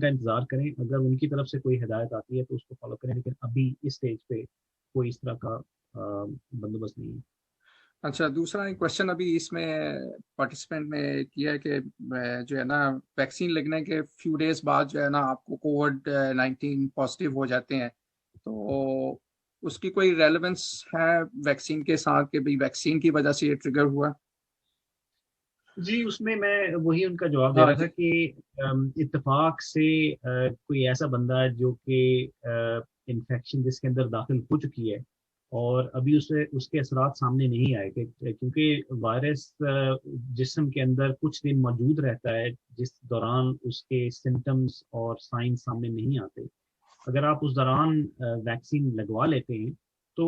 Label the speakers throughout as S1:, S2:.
S1: کا انتظار کریں. اگر ان کی طرف سے کوئی ہدایت آتی ہے تو اس کو فالو کریں, لیکن ابھی اس سٹیج پہ کوئی اس طرح کا بندوبست نہیں ہے.
S2: اچھا, دوسرا ایک کوشچن ابھی اس میں پارٹیسپینٹ نے کیا ہے کہ جو ہے نا ویکسین لگنے کے فیو ڈیز بعد جو ہے نا آپ کو کووڈ-19 پازیٹیو ہو جاتے ہیں, تو اس کی کوئی ریلیونس ہے ویکسین کے ساتھ کہ بھائی ویکسین کی وجہ سے یہ ٹریگر ہوا؟
S1: جی, اس میں وہی ان کا جواب دے رہا تھا کہ اتفاق سے کوئی ایسا بندہ جو کہ انفیکشن جس کے اندر داخل ہو چکی ہے اور ابھی اس کے اثرات سامنے نہیں آئے, کیونکہ وائرس جسم کے اندر کچھ دن موجود رہتا ہے جس دوران اس کے سمٹمز اور سائنس سامنے نہیں آتے. اگر آپ اس دوران ویکسین لگوا لیتے ہیں تو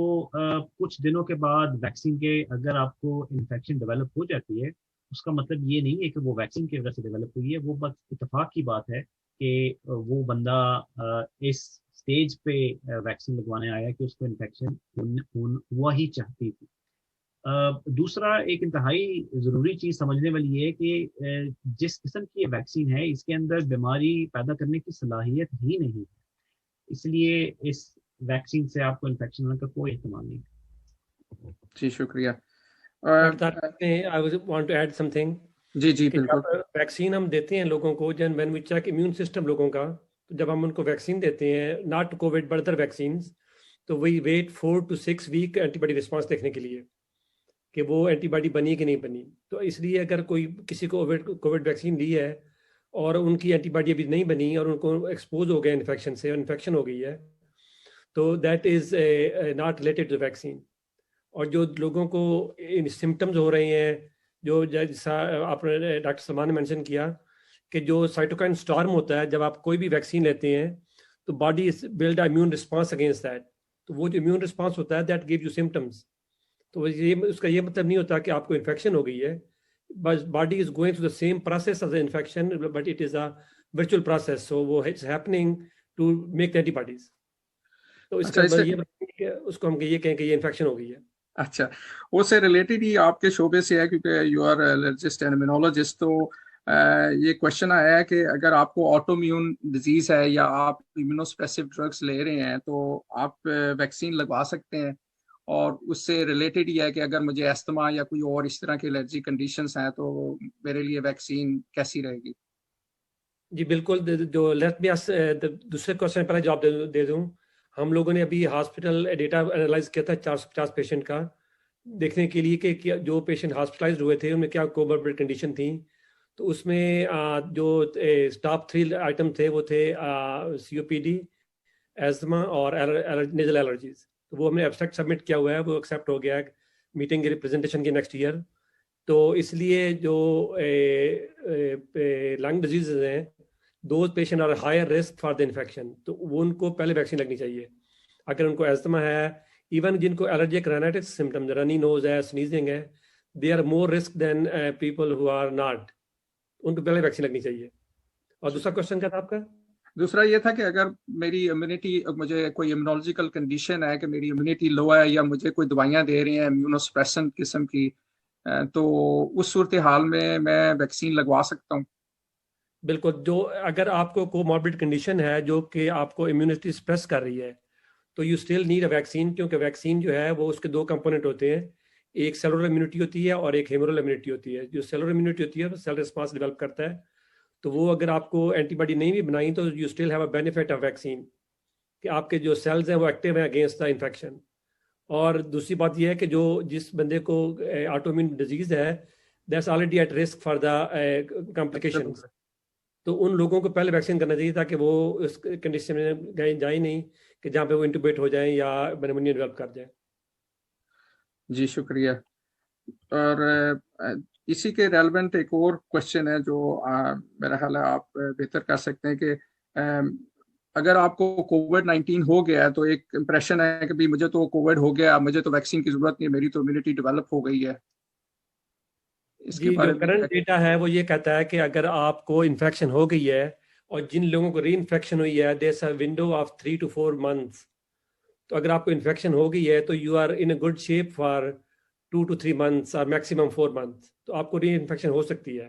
S1: کچھ دنوں کے بعد ویکسین کے اگر آپ کو انفیکشن ڈیولپ ہو جاتی ہے, اس کا مطلب یہ نہیں ہے کہ وہ ویکسین کی وجہ سے ڈیولپ ہوئی ہے. وہ بس اتفاق کی بات ہے کہ وہ بندہ اس سٹیج پہ ویکسین لگوانے آیا کہ اس کو انفیکشن ہوا ہی چاہتی تھی. دوسرا ایک انتہائی ضروری چیز سمجھنے والی یہ ہے کہ جس قسم کی یہ ویکسین ہے اس کے اندر بیماری پیدا کرنے کی صلاحیت ہی نہیں ہے, اس لیے اس ویکسین سے آپ کو انفیکشن ہونے کا کوئی احتمال نہیں.
S2: جی شکریہ.
S3: I want to add something.
S2: جی بالکل.
S3: ویکسین ہم دیتے ہیں لوگوں کو, when we check immune system لوگوں کا, تو جب ہم ان کو ویکسین دیتے ہیں not COVID but other vaccines, تو we wait 4 to 6 week antibody response دیکھنے کے لیے کہ وہ اینٹی باڈی بنی کہ نہیں بنی. تو اس لیے اگر کوئی کسی کو کووڈ ویکسین لی ہے اور ان کی اینٹی باڈی ابھی نہیں بنی اور ان کو ایکسپوز ہو گیا انفیکشن سے, انفیکشن ہو گئی ہے, تو that is not related to vaccine. اور جو لوگوں کو سمٹمز ہو رہے ہیں, جو جیسا آپ نے ڈاکٹر سلمان نے مینشن کیا کہ جو سائٹوکائن سٹارم ہوتا ہے جب آپ کوئی بھی ویکسین لیتے ہیں تو body blood immune response against that. تو وہ جو امیون رسپانس ہوتا ہے دیٹ گیو یو سمٹمز. تو یہ اس کا یہ مطلب نہیں ہوتا کہ آپ کو انفیکشن ہو گئی ہے, بس body is going to the same process as a infection but it is a virtual process, so وہ it's happening to make antibodies. تو اس کا یہ اس کو ہم یہ کہیں کہ یہ انفیکشن ہو گئی ہے.
S2: اچھا, اس سے ریلیٹڈ ہی آپ کے شعبے سے ہے کیونکہ یو آر الرجسٹ اینڈ امینولوجسٹ, تو یہ کوشچن آیا ہے کہ اگر آپ کو آٹو میون ڈیزیز ہے یا آپ امیونوسپریسیو ڈرگس لے رہے ہیں تو آپ ویکسین لگوا سکتے ہیں, اور اس سے ریلیٹڈ یہ ہے کہ اگر مجھے استھما یا کوئی اور اس طرح کی الرجی کنڈیشنز ہیں تو میرے لیے ویکسین کیسی رہے گی؟
S3: جی بالکل. جو لیٹ می دوسرے کوشچن پہلے جواب دے دوں. ہم لوگوں نے ابھی ہاسپٹل ڈیٹا انالائز کیا تھا 450 پیشنٹ کا, دیکھنے کے لیے کہ جو پیشنٹ ہاسپٹلائزڈ ہوئے تھے ان میں کیا کوموربڈ کنڈیشن تھیں. تو اس میں جو ٹاپ 3 آئٹم تھے وہ تھے COPD, ایزما اور نیزل الرجیز. تو وہ ہم نے ایبسٹریکٹ سبمٹ کیا ہوا ہے, وہ ایکسیپٹ ہو گیا میٹنگ کے ریپرزنٹیشن کے نیکسٹ ایئر. تو اس لیے جو لنگ ڈیزیزز ہیں those patient are higher risk for the infection, تو وہ ان کو پہلے ویکسین لگنی چاہیے. اگر ان کو ایزما ہے, ایون جن کو الرجک رینائٹس سمٹمز, رنی نوز ہے, سنیزنگ ہے, they are more risk than people who are not, ان کو پہلے ویکسین لگنی چاہیے. اور دوسرا کوشچن کیا تھا آپ کا؟
S2: دوسرا یہ تھا کہ اگر میری امیونٹی, مجھے کوئی امیونولوجیکل کنڈیشن ہے کہ میری امیونٹی لو ہے یا مجھے کوئی دوائیاں دے رہی ہیں امیونوسپریسنٹ قسم کی, تو اس صورتحال میں ویکسین لگوا سکتا ہوں؟
S3: بالکل. جو اگر آپ کو کوموربڈ کنڈیشن ہے جو کہ آپ کو امیونٹی سپریس کر رہی ہے تو you still need a vaccine, کیونکہ ویکسین جو ہے وہ اس کے 2 کمپوننٹ ہوتے ہیں, ایک سیلولر امیونٹی ہوتی ہے اور ایک ہیمورل امیونٹی ہوتی ہے. جو سیلولر امیونٹی ہوتی ہے وہ سیل رسپانس ڈیولپ کرتا ہے, تو وہ اگر آپ کو اینٹی باڈی نہیں بھی بنائی تو you still have a benefit of vaccine کہ آپ کے جو سیلز ہیں وہ ایکٹیو ہیں اگینسٹ دا انفیکشن. اور دوسری بات یہ ہے کہ جو جس بندے کو آٹو امیون ڈیزیز ہے that's already at risk for the complications, تو ان لوگوں کو پہلے ویکسین کرنا چاہیے تاکہ وہ اس کنڈیشن میں جائیں نہیں کہ جہاں پہ وہ انٹوبیٹ ہو جائیں یا نیمونیا ڈیولپ کر جائیں.
S2: جی شکریہ. اور اسی کے ریلیونٹ ایک اور کوشچن ہے جو میرا خیال ہے آپ بہتر کر سکتے ہیں کہ اگر آپ کو کووڈ-19 ہو گیا ہے تو ایک امپریشن ہے کہ مجھے تو کووڈ ہو گیا, مجھے تو ویکسین کی ضرورت نہیں, میری تو امیونٹی ڈیولپ ہو گئی ہے.
S3: جی جو کرنٹ ڈیٹا ہے وہ یہ کہتا ہے کہ اگر آپ کو انفیکشن ہو گئی ہے اور جن لوگوں کو ری انفیکشن ہوئی ہے دیر از a window of 3 to 4 months. تو اگر آپ کو انفیکشن ہو گئی ہے تو you are in a good shape for 2 to 3 months اور میکسیمم 4 months, تو آپ کو ری انفیکشن ہو سکتی ہے.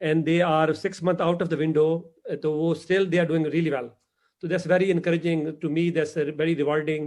S3: and they are 6 months out of the window, so still they are doing really well. So that's very encouraging to me. That's very rewarding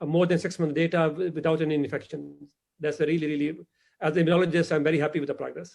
S3: more than 6 months data without any infection. That's really, as an immunologist, I'm very happy with the progress.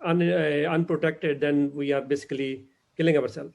S3: unprotected, then we are basically killing ourselves.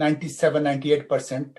S4: 97-98%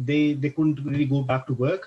S1: they couldn't really go back to work,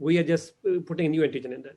S3: we are just putting a new antigen in that.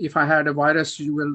S2: if I had a virus you will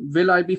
S2: will I be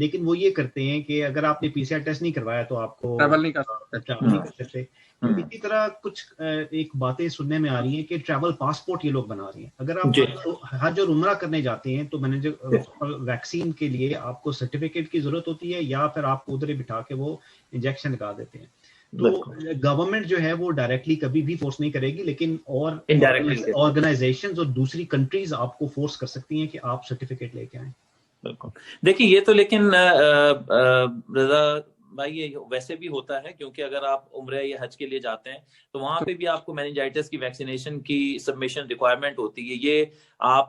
S1: لیکن وہ یہ کرتے ہیں کہ اگر آپ نے PCR test نہیں کروایا تو آپ کو
S2: ٹریول نہیں کر
S1: سکتے. اسی طرح کچھ ایک باتیں سننے میں آ رہی ہیں کہ ٹریول پاسپورٹ یہ لوگ بنا رہی ہیں. اگر آپ حج اور عمرہ کرنے جاتے ہیں تو میں نے جو ویکسین کے لیے آپ کو سرٹیفکیٹ کی ضرورت ہوتی ہے یا پھر آپ کو ادھر ہی بٹھا کے وہ انجیکشن لگا دیتے ہیں. تو گورنمنٹ جو ہے وہ ڈائریکٹلی کبھی بھی فورس نہیں کرے گی, لیکن اور آرگنائزیشنز اور دوسری کنٹریز آپ کو فورس کر سکتی ہیں کہ آپ سرٹیفکیٹ لے کے آئیں.
S5: بالکل. دیکھیے یہ تو لیکن رضا بھائی یہ ویسے بھی ہوتا ہے, کیونکہ اگر آپ عمرہ یا حج کے لیے جاتے ہیں تو وہاں پہ بھی آپ کو میننجائٹس کی ویکسینیشن کی سبمیشن ریکوائرمنٹ ہوتی ہے. یہ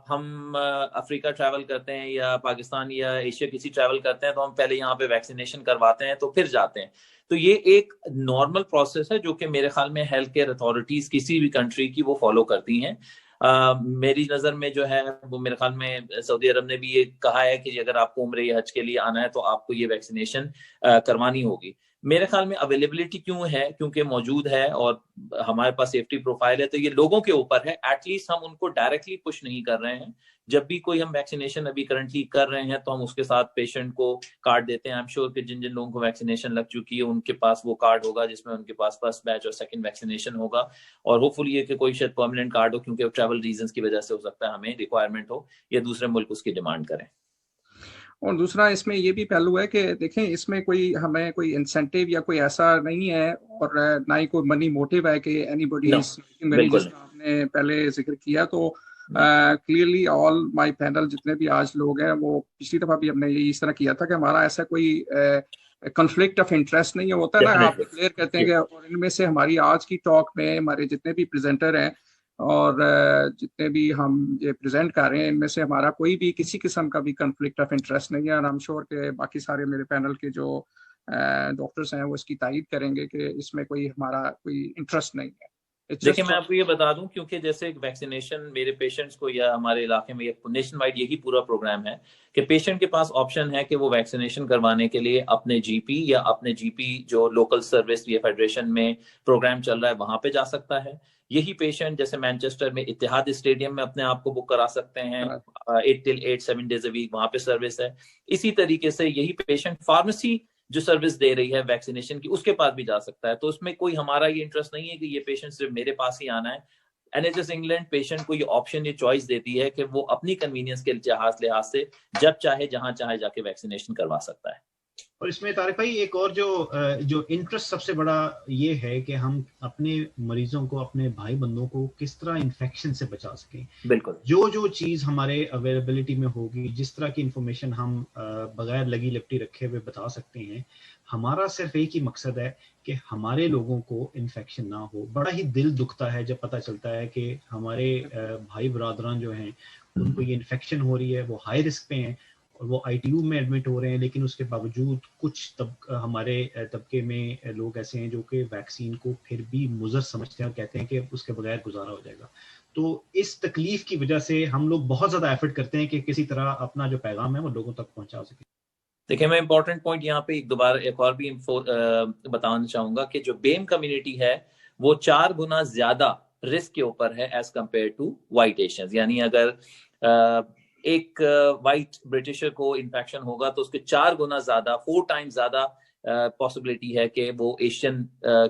S5: ہم افریقہ ٹریول کرتے ہیں یا پاکستان یا ایشیا کسی ٹریول کرتے ہیں تو ہم پہلے یہاں پہ ویکسینیشن کرواتے ہیں تو پھر جاتے ہیں. تو یہ ایک نارمل پروسیس ہے جو کہ میرے خیال میں ہیلتھ کیئر اتھارٹیز کسی بھی کنٹری کی وہ فالو کرتی ہیں. میری نظر میں جو ہے وہ میرے خیال میں سعودی عرب نے بھی یہ کہا ہے کہ اگر آپ کو عمرے یا حج کے لیے آنا ہے تو آپ کو یہ ویکسینیشن کروانی ہوگی. میرے خیال میں اویلیبلٹی کیوں ہے, کیونکہ موجود ہے اور ہمارے پاس سیفٹی پروفائل ہے, تو یہ لوگوں کے اوپر ہے. ایٹ لیسٹ ہم ان کو ڈائریکٹلی پش نہیں کر رہے ہیں. جب بھی کوئی ہم ویکسینیشن ابھی کرنٹلی کر رہے ہیں تو ہم اس کے ساتھ پیشنٹ کو کارڈ دیتے ہیں. آئی ایم شیور کہ جن جن لوگوں کو ویکسینیشن لگ چکی ہے ان کے پاس وہ کارڈ ہوگا جس میں ان کے پاس فرسٹ بیچ اور سیکنڈ ویکسینیشن ہوگا, اور ہوپ فلی یہ کہ کوئی شاید پرماننٹ کارڈ ہو, کیونکہ ٹریول ریزنس کی وجہ سے ہو سکتا ہے ہمیں ریکوائرمنٹ ہو یا دوسرے ملک اس کی ڈیمانڈ کریں.
S2: اور دوسرا اس میں یہ بھی پہلو ہے کہ دیکھیں اس میں کوئی ہمیں کوئی انسینٹیو یا کوئی ایسا نہیں ہے اور نہ ہی کوئی منی موٹیو ہے کہ اینی باڈی جس آپ نے پہلے ذکر کیا. تو کلیئرلی آل مائی پینل جتنے بھی آج لوگ ہیں وہ پچھلی دفعہ بھی ہم نے یہ اس طرح کیا تھا کہ ہمارا ایسا کوئی کنفلکٹ آف انٹرسٹ نہیں ہوتا ہے نا. آپ کلیئر کرتے ہیں کہ اور ان میں سے ہماری آج کی ٹاک میں ہمارے جتنے بھی پریزنٹر ہیں اور جتنے بھی ہم یہ پریزنٹ کر رہے ہیں ان میں سے ہمارا کوئی بھی کسی قسم کا بھی کنفلکٹ آف انٹرسٹ نہیں ہے. اور I'm sure کہ باقی سارے میرے پینل کے جو ڈاکٹرز ہیں وہ اس کی تائید کریں گے کہ اس میں کوئی ہمارا کوئی انٹرسٹ نہیں ہے.
S5: دیکھیں میں آپ کو یہ بتا دوں, کیونکہ جیسے ویکسینیشن میرے پیشنٹس کو یا ہمارے علاقے میں نیشن وائڈ یہی پورا پروگرام ہے کہ پیشنٹ کے پاس آپشن ہے کہ وہ ویکسینیشن کروانے کے لیے اپنے جی پی یا اپنے جی پی جو لوکل سروس یا فیڈریشن میں پروگرام چل رہا ہے وہاں پہ جا سکتا ہے. یہی پیشنٹ جیسے مینچسٹر میں اتحاد اسٹیڈیم میں اپنے آپ کو بک کرا سکتے ہیں 8 till 8 7 days a week, وہاں پہ سروس ہے. اسی طریقے سے یہی پیشنٹ فارمیسی جو سروس دے رہی ہے ویکسینیشن کی اس کے پاس بھی جا سکتا ہے. تو اس میں کوئی ہمارا یہ انٹرسٹ نہیں ہے کہ یہ پیشنٹ صرف میرے پاس ہی آنا ہے. NHS انگلینڈ پیشنٹ کو یہ آپشن یہ چوائس دیتی ہے کہ وہ اپنی کنوینئنس کے لحاظ سے جب چاہے جہاں چاہے جا کے ویکسینیشن کروا سکتا ہے.
S1: اور اس میں طارق بھائی ایک اور جو انٹرسٹ سب سے بڑا یہ ہے کہ ہم اپنے مریضوں کو, اپنے بھائی بندوں کو کس طرح انفیکشن سے بچا سکیں.
S5: بالکل
S1: جو چیز ہمارے اویلیبلٹی میں ہوگی, جس طرح کی انفارمیشن ہم بغیر لگی لپٹی رکھے ہوئے بتا سکتے ہیں, ہمارا صرف ایک ہی مقصد ہے کہ ہمارے لوگوں کو انفیکشن نہ ہو. بڑا ہی دل دکھتا ہے جب پتہ چلتا ہے کہ ہمارے بھائی برادران جو ہیں ان کو یہ انفیکشن ہو رہی ہے, وہ ہائی رسک پہ ہیں اور وہ ITU میں ایڈمٹ ہو رہے ہیں, لیکن اس کے باوجود کچھ ہمارے طبقے میں لوگ ایسے ہیں جو کہ ویکسین کو پھر بھی مضر سمجھتے ہیں اور کہتے ہیں کہ اس کے بغیر گزارا ہو جائے گا. تو اس تکلیف کی وجہ سے ہم لوگ بہت زیادہ ایفرٹ کرتے ہیں کہ کسی طرح اپنا جو پیغام ہے وہ لوگوں تک پہنچا سکیں.
S5: دیکھیں میں امپورٹنٹ پوائنٹ یہاں پہ ایک اور بھی بتانا چاہوں گا کہ جو بیم کمیونٹی ہے وہ 4 گنا زیادہ رسک کے اوپر ہے as compare to white Asians. یعنی اگر ایک وائٹ برٹشر کو انفیکشن ہوگا تو اس کے 4 گنا زیادہ 4 times زیادہ پاسبلٹی ہے کہ وہ ایشین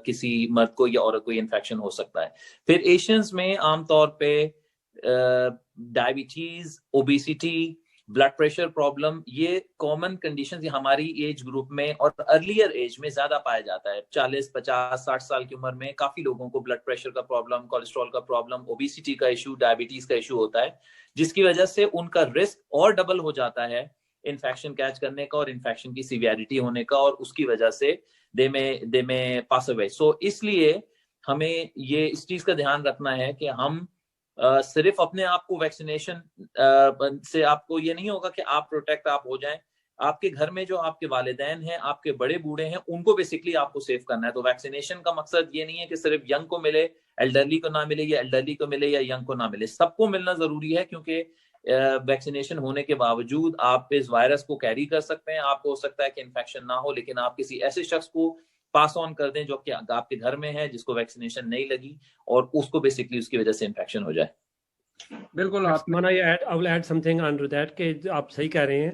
S5: کسی مرد کو یا عورت کو انفیکشن ہو سکتا ہے. پھر ایشینز میں عام طور پہ diabetes, obesity, blood pressure problem, یہ کامن کنڈیشنز ہماری ایج گروپ میں اور ارلیئر ایج میں زیادہ پایا جاتا ہے. 40 50 60 سال کی عمر میں کافی لوگوں کو بلڈ پریشر کا پرابلم, کولیسٹرول کا پرابلم, اوبیسٹی کا ایشو, ڈائبٹیز کا ایشو ہوتا ہے, جس کی وجہ سے ان کا رسک اور ڈبل ہو جاتا ہے انفیکشن کیچ کرنے کا اور انفیکشن کی سیویریٹی ہونے کا, اور اس کی وجہ سے دے میں پاس اوے. سو اس لیے ہمیں یہ اس چیز کا دھیان رکھنا ہے کہ ہم صرف اپنے آپ کو ویکسینیشن سے آپ کو یہ نہیں ہوگا کہ آپ پروٹیکٹ آپ ہو جائیں. آپ کے گھر میں جو آپ کے والدین ہیں, آپ کے بڑے بوڑھے ہیں, ان کو بیسکلی آپ کو سیف کرنا ہے. تو ویکسینیشن کا مقصد یہ نہیں ہے کہ صرف ینگ کو ملے, ایلڈرلی کو نہ ملے, یا ایلڈرلی کو ملے یا ینگ کو نہ ملے. سب کو ملنا ضروری ہے, کیونکہ ویکسینیشن ہونے کے باوجود آپ اس وائرس کو کیری کر سکتے ہیں. آپ کو ہو سکتا ہے کہ انفیکشن نہ ہو, لیکن آپ کسی ایسے شخص کو پاس آن کر دیں جو کہ آپ کے گھر میں ہے, جس کو ویکسینیشن نہیں لگی, اور اس کو بیسکلی اس کی وجہ سے انفیکشن ہو جائے.
S2: بالکل.
S3: I will add something under that کہ آپ صحیح کہہ رہے ہیں.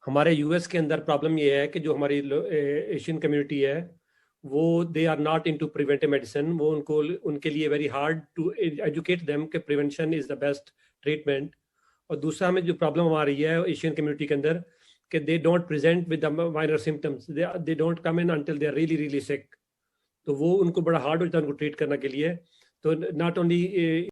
S3: ہمارے یو ایس کے اندر پرابلم یہ ہے کہ جو ہماری ایشین کمیونٹی ہے وہ they are not in to preventive medicine. وہ ان کے لیے very hard to educate them کہ prevention is the best treatment. اور دوسرا ہمیں جو پرابلم آ رہی ہے ایشین کمیونٹی کے اندر کہ they don't present with minor symptoms, they don't come in until they are really really sick. تو وہ ان کو بڑا ہارڈ ہوتا ہے ان کو ٹریٹ کرنے کے لیے. تو ناٹ اونلی